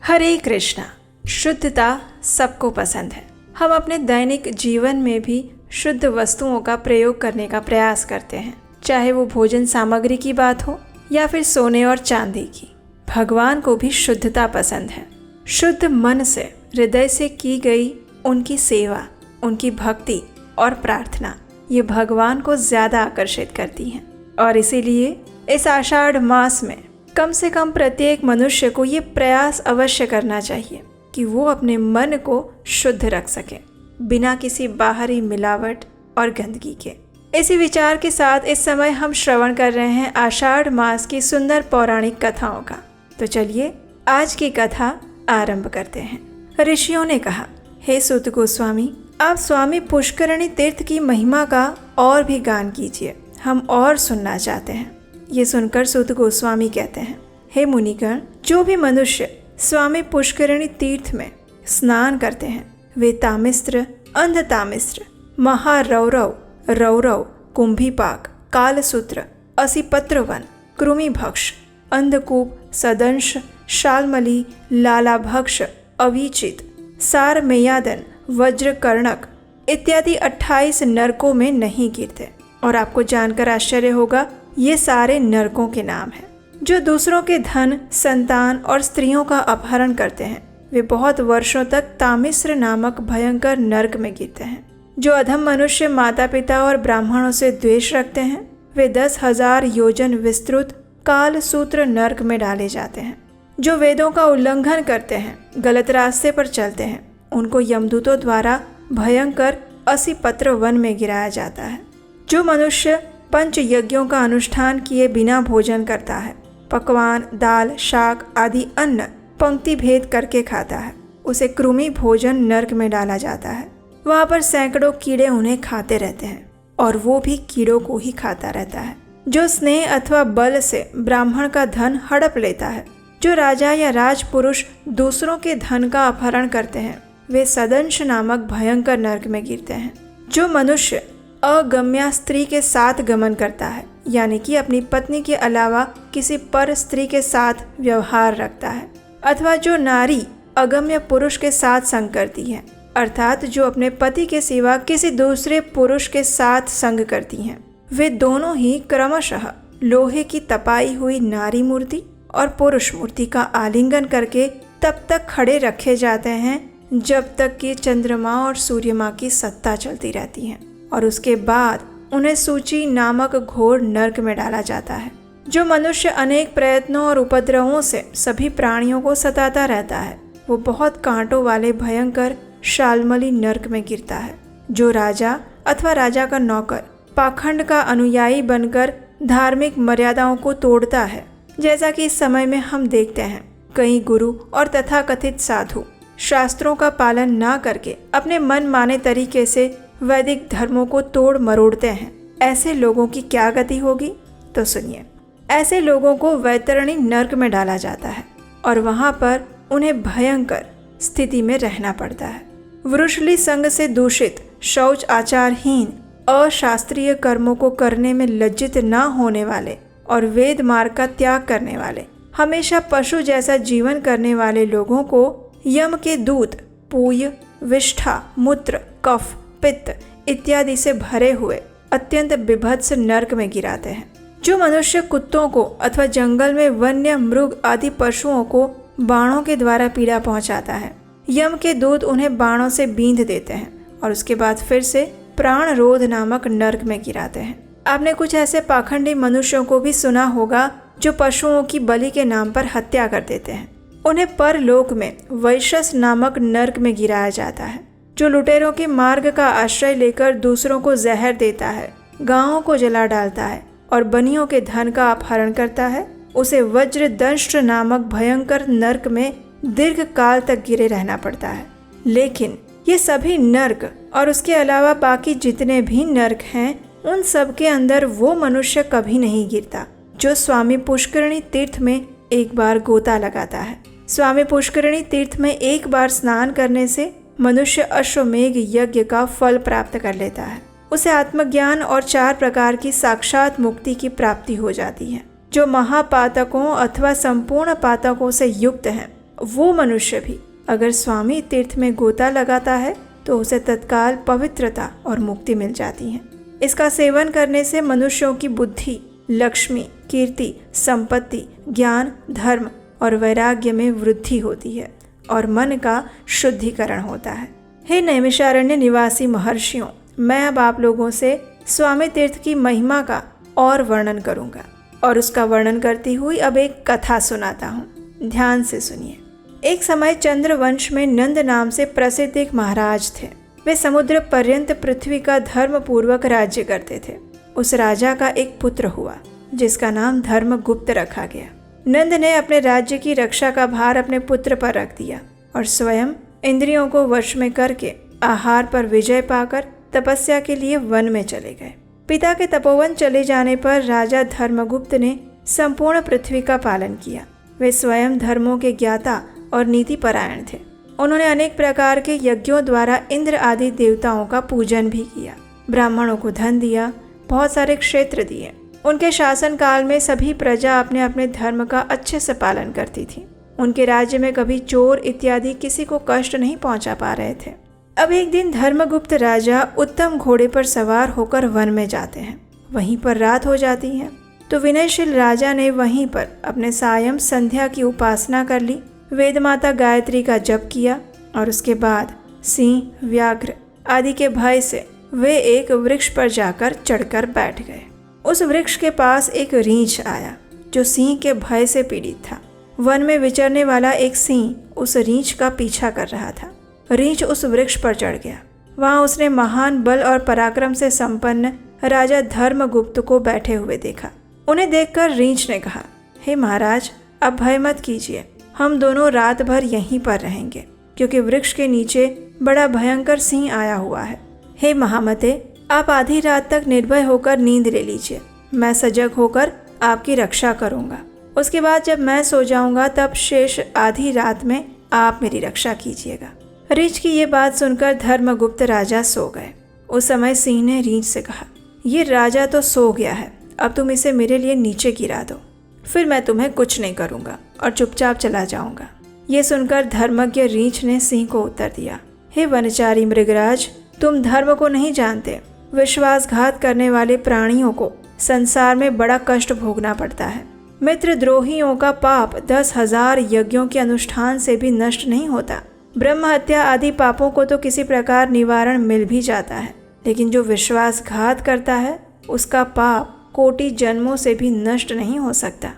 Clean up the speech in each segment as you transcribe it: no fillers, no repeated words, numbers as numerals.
हरे कृष्णा। शुद्धता सबको पसंद है। हम अपने दैनिक जीवन में भी शुद्ध वस्तुओं का प्रयोग करने का प्रयास करते हैं, चाहे वो भोजन सामग्री की बात हो या फिर सोने और चांदी की। भगवान को भी शुद्धता पसंद है। शुद्ध मन से, हृदय से की गई उनकी सेवा, उनकी भक्ति और प्रार्थना ये भगवान को ज्यादा आकर्षित करती हैं। और इसीलिए इस आषाढ़ मास में कम से कम प्रत्येक मनुष्य को ये प्रयास अवश्य करना चाहिए कि वो अपने मन को शुद्ध रख सके, बिना किसी बाहरी मिलावट और गंदगी के। इसी विचार के साथ इस समय हम श्रवण कर रहे हैं आषाढ़ मास की सुंदर पौराणिक कथाओं का। तो चलिए आज की कथा आरंभ करते हैं। ऋषियों ने कहा, हे सूत गोस्वामी, आप स्वामी पुष्करणी तीर्थ की महिमा का और भी गान कीजिए, हम और सुनना चाहते हैं। ये सुनकर सूत गोस्वामी कहते हैं, हे मुनिगण, जो भी मनुष्य स्वामी पुष्करणी तीर्थ में स्नान करते हैं वे तामिस्त्र, अंधतामिस्त्र, महारौरव, रौरव, कुंभीपाक, कालसूत्र, असिपत्रवन, कृमिभक्ष, अंधकूप, सदंश, शालमली, लालाभक्ष, अविचित, सारमेयादन, वज्रकर्णक इत्यादि 28 नरकों में नहीं गिरते। और आपको जानकर आश्चर्य होगा, ये सारे नरकों के नाम हैं। जो दूसरों के धन, संतान और स्त्रियों का अपहरण करते हैं वे बहुत वर्षों तक तामिस्र नामक भयंकर नरक में गिरते हैं। जो अधम मनुष्य माता पिता और ब्राह्मणों से द्वेष रखते हैं वे 10,000 योजन विस्तृत कालसूत्र नरक में डाले जाते हैं। जो वेदों का उल्लंघन करते हैं, गलत रास्ते पर चलते हैं, उनको यमदूतों द्वारा भयंकर असिपत्र वन में गिराया जाता है। जो मनुष्य पंच यज्ञों का अनुष्ठान किए बिना भोजन करता है, पकवान, दाल, शाक आदि अन्न पंक्ति भेद करके खाता है, उसे कृमि भोजन नरक में डाला जाता है। वहाँ पर सैकड़ों कीड़े उन्हें खाते रहते हैं और वो भी कीड़ों को ही खाता रहता है। जो स्नेह अथवा बल से ब्राह्मण का धन हड़प लेता है, जो राजा या राजपुरुष दूसरों के धन का अपहरण करते हैं वे सदंश नामक भयंकर नरक में गिरते हैं। जो मनुष्य अगम्या स्त्री के साथ गमन करता है, यानी कि अपनी पत्नी के अलावा किसी पर स्त्री के साथ व्यवहार रखता है, अथवा जो नारी अगम्य पुरुष के साथ संग करती है, अर्थात जो अपने पति के सिवा किसी दूसरे पुरुष के साथ संग करती हैं, वे दोनों ही क्रमशः लोहे की तपाई हुई नारी मूर्ति और पुरुष मूर्ति का आलिंगन करके तब तक खड़े रखे जाते हैं जब तक कि चंद्रमा और सूर्यमा की सत्ता चलती रहती है, और उसके बाद उन्हें सूची नामक घोर नरक में डाला जाता है। जो मनुष्य अनेक प्रयत्नों और उपद्रवों से सभी प्राणियों को सताता रहता है वो बहुत कांटों वाले भयंकर शालमली नरक में गिरता है। जो राजा अथवा राजा का नौकर पाखंड का अनुयायी बनकर धार्मिक मर्यादाओं को तोड़ता है, जैसा कि इस समय में हम देखते हैं कई गुरु और तथाकथित साधु शास्त्रों का पालन ना करके अपने मन माने तरीके से वैदिक धर्मों को तोड़ मरोड़ते हैं, ऐसे लोगों की क्या गति होगी? तो सुनिए। ऐसे लोगों को वैतरणी नरक में डाला जाता है और वहां पर उन्हें भयंकर स्थिति में रहना पड़ता है। वृषली संग से दूषित, शौच आचारहीन, अशास्त्रीय कर्मों को करने में लज्जित न होने वाले और वेद मार्ग का त्याग करने वाले, हमेशा पशु जैसा जीवन करने वाले लोगों को यम के दूत पूय, विष्ठा, मूत्र, कफ, पित्त इत्यादि से भरे हुए अत्यंत बिभत्स नरक में गिराते हैं। जो मनुष्य कुत्तों को अथवा जंगल में वन्य मृग आदि पशुओं को बाणों के द्वारा पीड़ा पहुंचाता है, यम के दूत उन्हें बाणों से बींध देते हैं और उसके बाद फिर से प्राण रोध नामक नरक में गिराते हैं। आपने कुछ ऐसे पाखंडी मनुष्यों को भी सुना होगा जो पशुओं की बलि के नाम पर हत्या कर देते हैं। उन्हें परलोक में वैशस नामक नरक में गिराया जाता है। जो लुटेरों के मार्ग का आश्रय लेकर दूसरों को जहर देता है, गांवों को जला डालता है और बनियों के धन का अपहरण करता है, उसे वज्रदंष्ट्र नामक भयंकर नरक में दीर्घ काल तक गिरे रहना पड़ता है। लेकिन ये सभी नरक और उसके अलावा बाकी जितने भी नरक हैं, उन सब के अंदर वो मनुष्य कभी नहीं गिरता जो स्वामी पुष्करणी तीर्थ में एक बार गोता लगाता है। स्वामी पुष्करणी तीर्थ में एक बार स्नान करने से मनुष्य अश्वमेघ यज्ञ का फल प्राप्त कर लेता है। उसे आत्मज्ञान और 4 प्रकार की साक्षात मुक्ति की प्राप्ति हो जाती है। जो महापातकों अथवा संपूर्ण पातकों से युक्त हैं वो मनुष्य भी अगर स्वामी तीर्थ में गोता लगाता है तो उसे तत्काल पवित्रता और मुक्ति मिल जाती है। इसका सेवन करने से मनुष्यों की बुद्धि, लक्ष्मी, कीर्ति, संपत्ति, ज्ञान, धर्म और वैराग्य में वृद्धि होती है और मन का शुद्धिकरण होता है। हे नैमिषारण्य निवासी महर्षियों, मैं अब आप लोगों से स्वामी तीर्थ की महिमा का और वर्णन करूंगा और उसका वर्णन करती हुई अब एक कथा सुनाता हूँ। ध्यान से सुनिए। एक समय चंद्रवंश में नंद नाम से प्रसिद्ध एक महाराज थे। वे समुद्र पर्यंत पृथ्वी का धर्म पूर्वक राज्य करते थे। उस राजा का एक पुत्र हुआ जिसका नाम धर्मगुप्त रखा गया। नंद ने अपने राज्य की रक्षा का भार अपने पुत्र पर रख दिया और स्वयं इंद्रियों को वश में करके आहार पर विजय पाकर तपस्या के लिए वन में चले गए। पिता के तपोवन चले जाने पर राजा धर्मगुप्त ने संपूर्ण पृथ्वी का पालन किया। वे स्वयं धर्मों के ज्ञाता और नीति परायण थे। उन्होंने अनेक प्रकार के यज्ञों द्वारा इंद्र आदि देवताओं का पूजन भी किया। ब्राह्मणों को धन दिया, बहुत सारे क्षेत्र दिए। उनके शासन काल में सभी प्रजा अपने अपने धर्म का अच्छे से पालन करती थी। उनके राज्य में कभी चोर इत्यादि किसी को कष्ट नहीं पहुंचा पा रहे थे। अब एक दिन धर्मगुप्त राजा उत्तम घोड़े पर सवार होकर वन में जाते हैं। वहीं पर रात हो जाती है तो विनयशील राजा ने वहीं पर अपने सायं संध्या की उपासना कर ली, वेदमाता गायत्री का जप किया और उसके बाद सिंह, व्याघ्र आदि के भय से वे एक वृक्ष पर जाकर चढ़कर बैठ गए। उस वृक्ष के पास एक रीछ आया जो सिंह के भय से पीड़ित था। वन में विचरने वाला एक सिंह उस रीछ का पीछा कर रहा था। रीछ उस वृक्ष पर चढ़ गया। वहां उसने महान बल और पराक्रम से संपन्न राजा धर्मगुप्त को बैठे हुए देखा। उन्हें देखकर रीछ ने कहा, हे महाराज, अब भय मत कीजिए, हम दोनों रात भर यहीं पर रहेंगे क्योंकि वृक्ष के नीचे बड़ा भयंकर सिंह आया हुआ है। हे महामते, आप आधी रात तक निर्भय होकर नींद ले लीजिए, मैं सजग होकर आपकी रक्षा करूंगा। उसके बाद जब मैं सो जाऊंगा तब शेष आधी रात में आप मेरी रक्षा कीजिएगा। रीछ की ये बात सुनकर धर्मगुप्त राजा सो गए। उस समय सिंह ने रीछ से कहा, ये राजा तो सो गया है, अब तुम इसे मेरे लिए नीचे गिरा दो, फिर मैं तुम्हें कुछ नहीं करूंगा और चुपचाप चला जाऊंगा। ये सुनकर धर्मज्ञ रीछ ने सिंह को उत्तर दिया, हे वनचारी मृगराज, तुम धर्म को नहीं जानते। विश्वासघात करने वाले प्राणियों को संसार में बड़ा कष्ट भोगना पड़ता है। मित्रद्रोहियों का पाप 10,000 यज्ञों के अनुष्ठान से भी नष्ट नहीं होता। ब्रह्म हत्या आदि पापों को तो किसी प्रकार निवारण मिल भी जाता है, लेकिन जो विश्वासघात करता है उसका पाप कोटि जन्मों से भी नष्ट नहीं हो सकता।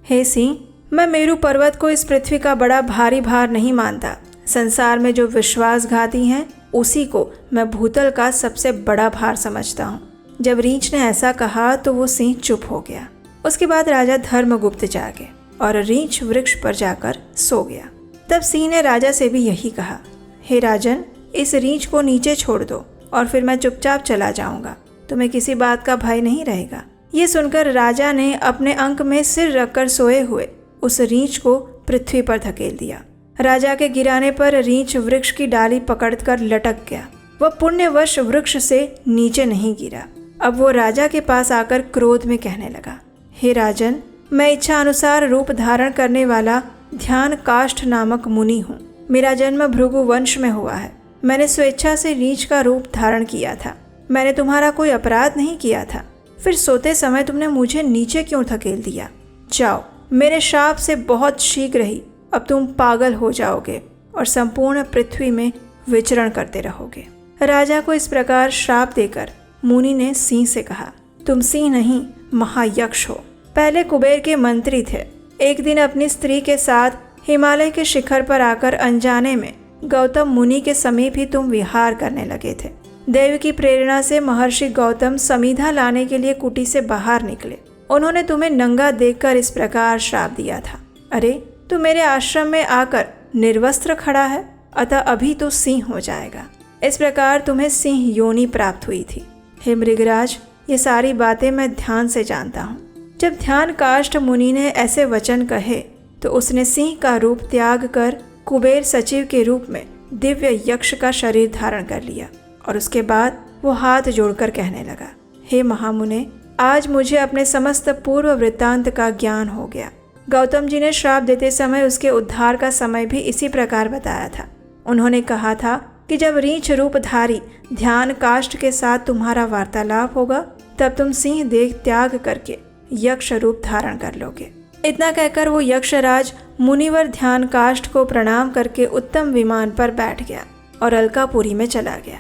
हे सिंह, मैं मेरू पर्वत को इस पृथ्वी का बड़ा भारी भार नहीं मानता। संसार में जो विश्वासघाती हैं उसी को मैं भूतल का सबसे बड़ा भार समझता हूँ। जब रीछ ने ऐसा कहा तो वो सिंह चुप हो गया। उसके बाद राजा धर्मगुप्त जागे और रीछ वृक्ष पर जाकर सो गया। तब सिंह ने राजा से भी यही कहा, हे राजन, इस रीछ को नीचे छोड़ दो और फिर मैं चुपचाप चला जाऊंगा, तुम्हें किसी बात का भय नहीं रहेगा। ये सुनकर राजा ने अपने अंक में सिर रखकर सोए हुए उस रीछ को पृथ्वी पर धकेल दिया। राजा के गिराने पर रीछ वृक्ष की डाली पकड़कर लटक गया। वह पुण्यवश वृक्ष से नीचे नहीं गिरा। अब वो राजा के पास आकर क्रोध में कहने लगा, हे राजन, मैं इच्छा अनुसार रूप धारण करने वाला ध्यान काष्ठ नामक मुनि हूँ। मेरा जन्म भृगु वंश में हुआ है। मैंने स्वेच्छा से रीछ का रूप धारण किया था। मैंने तुम्हारा कोई अपराध नहीं किया था, फिर सोते समय तुमने मुझे नीचे क्यों धकेल दिया? जाओ, मेरे शाप से बहुत शीघ्र ही अब तुम पागल हो जाओगे और संपूर्ण पृथ्वी में विचरण करते रहोगे। राजा को इस प्रकार श्राप देकर मुनि ने सिंह से कहा, तुम सिंह नहीं महायक्ष हो। पहले कुबेर के मंत्री थे। एक दिन अपनी स्त्री के साथ हिमालय के शिखर पर आकर अनजाने में गौतम मुनि के समीप ही तुम विहार करने लगे थे। देव की प्रेरणा से महर्षि गौतम समीधा लाने के लिए कुटी से बाहर निकले। उन्होंने तुम्हें नंगा देखकर इस प्रकार श्राप दिया था, अरे तू मेरे आश्रम में आकर निर्वस्त्र खड़ा है, अतः अभी तो सिंह हो जाएगा। इस प्रकार तुम्हें सिंह योनि प्राप्त हुई थी। हे मृगराज, ये सारी बातें मैं ध्यान से जानता हूँ। जब ध्यान काष्ठ मुनि ने ऐसे वचन कहे तो उसने सिंह का रूप त्याग कर कुबेर सचिव के रूप में दिव्य यक्ष का शरीर धारण कर लिया और उसके बाद वो हाथ जोड़कर कहने लगा, हे महामुने, आज मुझे अपने समस्त पूर्व वृत्तांत का ज्ञान हो गया। गौतम जी ने श्राप देते समय उसके उद्धार का समय भी इसी प्रकार बताया था। उन्होंने कहा था कि जब रीछ रूपधारी ध्यान काष्ठ के साथ तुम्हारा वार्तालाप होगा तब तुम सिंह देह त्याग करके यक्ष रूप धारण कर लोगे। इतना कहकर वो यक्षराज मुनिवर ध्यान काष्ठ को प्रणाम करके उत्तम विमान पर बैठ गया और अलकापुरी में चला गया।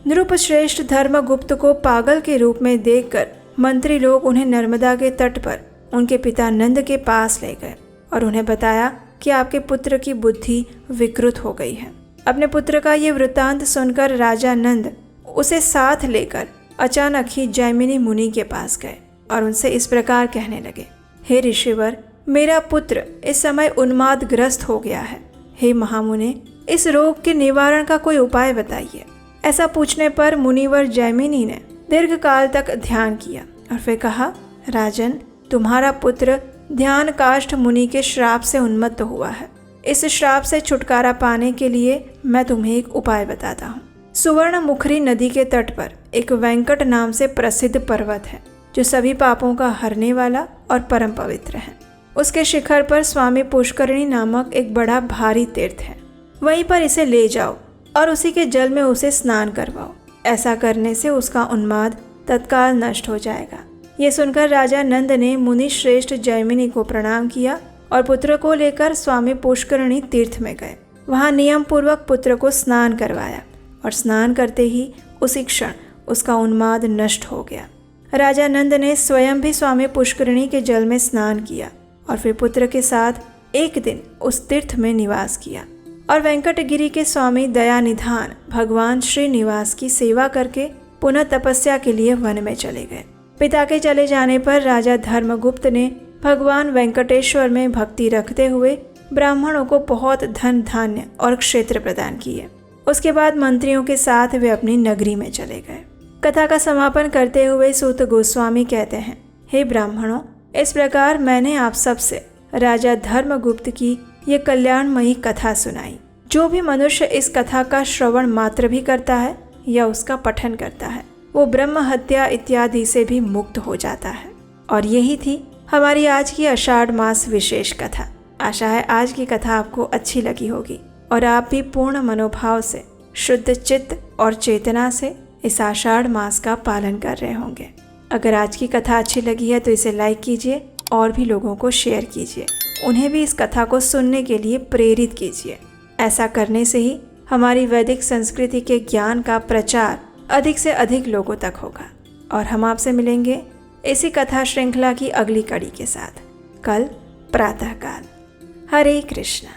नृपश्रेष्ठ धर्मगुप्त को पागल के रूप में देखकर मंत्री लोग उन्हें नर्मदा के तट पर उनके पिता नंद के पास ले गए और उन्हें बताया कि आपके पुत्र की बुद्धि विकृत हो गई है। अपने पुत्र का ये वृत्तांत सुनकर राजा नंद उसे साथ लेकर अचानक ही जैमिनी मुनि के पास गए और उनसे इस प्रकार कहने लगे, हे ऋषिवर, मेरा पुत्र इस समय उन्मादग्रस्त हो गया है। हे महामुने, इस रोग के निवारण का कोई उपाय बताइए। ऐसा पूछने पर मुनिवर जैमिनी ने दीर्घ काल तक ध्यान किया और फिर कहा, राजन, तुम्हारा पुत्र ध्यान काष्ठ मुनि के श्राप से उन्मत्त हुआ है। इस श्राप से छुटकारा पाने के लिए मैं तुम्हें एक उपाय बताता हूँ। सुवर्ण मुखरी नदी के तट पर एक वेंकट नाम से प्रसिद्ध पर्वत है जो सभी पापों का हरने वाला और परम पवित्र है। उसके शिखर पर स्वामी पुष्करिणी नामक एक बड़ा भारी तीर्थ है। वहीं पर इसे ले जाओ और उसी के जल में उसे स्नान करवाओ। ऐसा करने से उसका उन्माद तत्काल नष्ट हो जाएगा। ये सुनकर राजा नंद ने मुनि श्रेष्ठ जैमिनी को प्रणाम किया और पुत्र को लेकर स्वामी पुष्करिणी तीर्थ में गए। वहां नियम पूर्वक पुत्र को स्नान करवाया और स्नान करते ही उसी क्षण उसका उन्माद नष्ट हो गया। राजा नंद ने स्वयं भी स्वामी पुष्करिणी के जल में स्नान किया और फिर पुत्र के साथ एक दिन उस तीर्थ में निवास किया और वेंकटगिरी के स्वामी दयानिधान भगवान श्रीनिवास की सेवा करके पुनः तपस्या के लिए वन में चले गए। पिता के चले जाने पर राजा धर्मगुप्त ने भगवान वेंकटेश्वर में भक्ति रखते हुए ब्राह्मणों को बहुत धन धान्य और क्षेत्र प्रदान किए। उसके बाद मंत्रियों के साथ वे अपनी नगरी में चले गए। कथा का समापन करते हुए सूत गोस्वामी कहते हैं, हे ब्राह्मणों, इस प्रकार मैंने आप सबसे राजा धर्मगुप्त की ये कल्याणमयी कथा सुनाई। जो भी मनुष्य इस कथा का श्रवण मात्र भी करता है या उसका पठन करता है वो ब्रह्म हत्या इत्यादि से भी मुक्त हो जाता है। और यही थी हमारी आज की आषाढ़ मास विशेष कथा। आशा है आज की कथा आपको अच्छी लगी होगी और आप भी पूर्ण मनोभाव से, शुद्ध चित्त और चेतना से इस आषाढ़ मास का पालन कर रहे होंगे। अगर आज की कथा अच्छी लगी है तो इसे लाइक कीजिए और भी लोगों को शेयर कीजिए। उन्हें भी इस कथा को सुनने के लिए प्रेरित कीजिए। ऐसा करने से ही हमारी वैदिक संस्कृति के ज्ञान का प्रचार अधिक से अधिक लोगों तक होगा। और हम आपसे मिलेंगे इसी कथा श्रृंखला की अगली कड़ी के साथ कल प्रातःकाल। हरे कृष्णा।